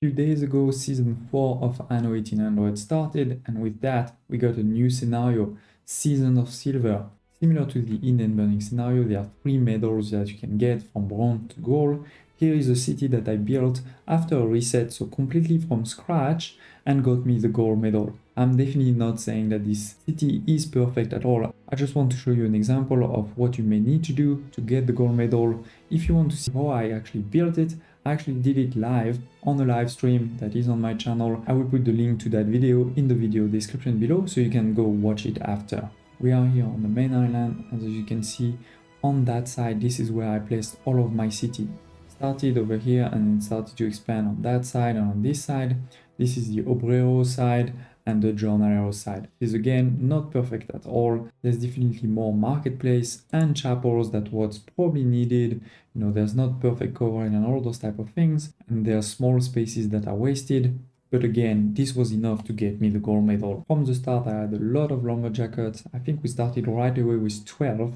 Few days ago, season 4 of Anno 1800 started, and with that, we got a new scenario, Season of Silver. Similar to the Inn and Burning scenario, there are 3 medals that you can get from bronze to gold. Here is a city that I built after a reset, so completely from scratch, and got me the gold medal. I'm definitely not saying that this city is perfect at all. I just want to show you an example of what you may need to do to get the gold medal. If you want to see how I actually built it, I actually did it live on a live stream that is on my channel. I will put the link to that video in the video description below so you can go watch it after. We are here on the main island, and as you can see on that side, this is where I placed all of my city. Started over here and started to expand on that side and on this side. This is the Obrero side and the Jornalero side. This is again not perfect at all. There's definitely more marketplace and chapels that what's probably needed. You know, there's not perfect covering and all those type of things, and there are small spaces that are wasted. But again, this was enough to get me the gold medal. From the start, I had a lot of lumberjackets. I think we started right away with 12.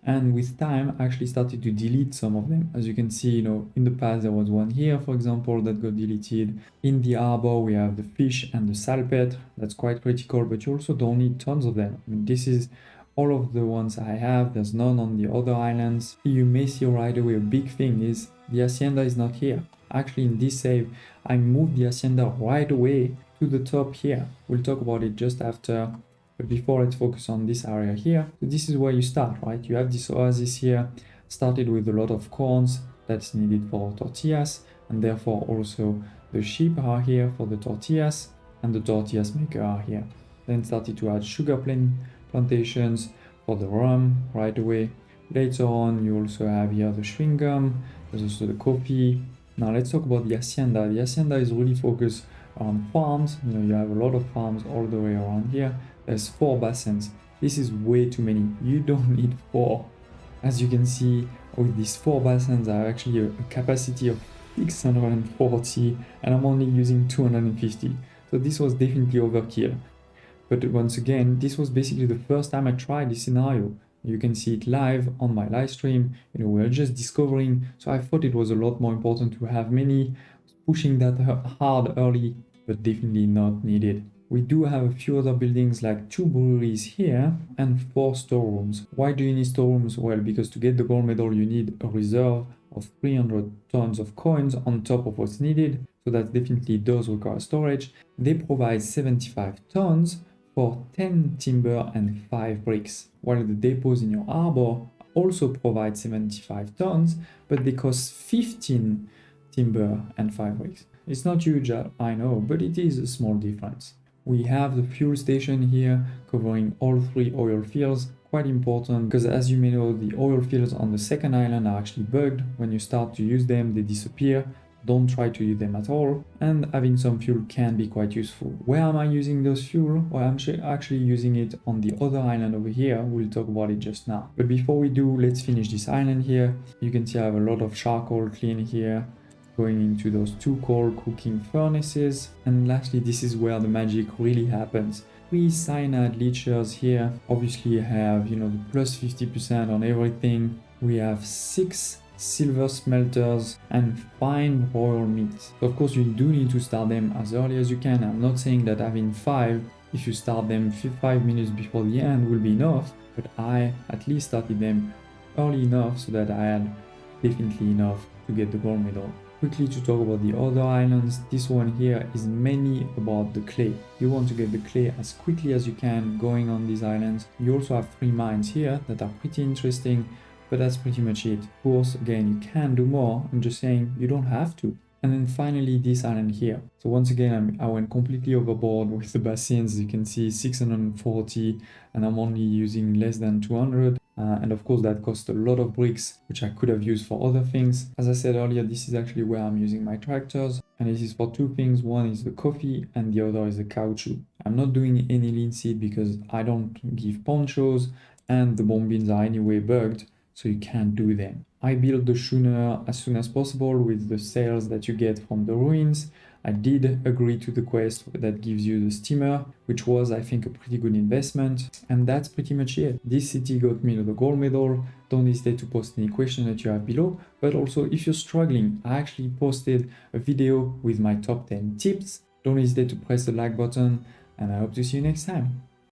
And with time, I actually started to delete some of them. As you can see, you know, in the past, there was one here, for example, that got deleted. In the harbor, we have the fish and the salpet. That's quite critical, but you also don't need tons of them. I mean, this is all of the ones I have. There's none on the other islands. You may see right away a big thing is the Hacienda is not here. Actually, in this save, I moved the Hacienda right away to the top here. We'll talk about it just after. But before, let's focus on this area here. So this is where you start, right? You have this oasis here, started with a lot of corns that's needed for tortillas, and therefore also the sheep are here for the tortillas, and the tortillas maker are here. Then started to add sugar plantations for the rum right away. Later on, you also have here the chewing gum, there's also the coffee. Now let's talk about the Hacienda. The Hacienda is really focused on farms. You know, you have a lot of farms all the way around here. There's 4 basins. This is way too many. You don't need 4. As you can see, with these 4 basins, I have actually a capacity of 640, and I'm only using 250. So this was definitely overkill. But once again, this was basically the first time I tried this scenario. You can see it live on my live stream. You know, we're just discovering. So I thought it was a lot more important to have many, pushing that hard early, but definitely not needed. We do have a few other buildings like 2 breweries here and 4 storerooms. Why do you need storerooms? Well, because to get the gold medal, you need a reserve of 300 tons of coins on top of what's needed. So that definitely does require storage. They provide 75 tons for 10 timber and 5 bricks, while the depots in your harbor also provide 75 tons, but they cost 15 timber and 5 bricks. It's not huge, I know, but it is a small difference. We have the fuel station here covering all 3 oil fields. Quite important because, as you may know, the oil fields on the second island are actually bugged. When you start to use them, they disappear. Don't try to use them at all, and having some fuel can be quite useful. Where am I using those fuel? Well, I'm actually using it on the other island over here. We'll talk about it just now. But before we do, let's finish this island here. You can see I have a lot of charcoal clean here, going into those 2 coal cooking furnaces. And lastly, this is where the magic really happens. 3 cyanide leachers here. Obviously have, you know, the plus 50% on everything. We have 6 silver smelters and fine royal meat. So of course you do need to start them as early as you can. I'm not saying that having 5, if you start them 5 minutes before the end, will be enough, but I at least started them early enough so that I had definitely enough to get the gold medal. Quickly to talk about the other islands, this one here is mainly about the clay. You want to get the clay as quickly as you can going on these islands. You also have 3 mines here that are pretty interesting, but that's pretty much it. Of course, again, you can do more. I'm just saying you don't have to. And then finally, this island here. So once again, I went completely overboard with the basins. You can see 640, and I'm only using less than 200. And of course, that cost a lot of bricks, which I could have used for other things. As I said earlier, this is actually where I'm using my tractors. And this is for 2 things. One is the coffee, and the other is the caoutchouc. I'm not doing any linseed because I don't give ponchos, and the bombines are anyway bugged, so you can't do them. I build the schooner as soon as possible with the sails that you get from the ruins. I did agree to the quest that gives you the steamer, which was, I think, a pretty good investment. And that's pretty much it. This city got me the gold medal. Don't hesitate to post any question that you have below. But also, if you're struggling, I actually posted a video with my top 10 tips. Don't hesitate to press the like button, and I hope to see you next time.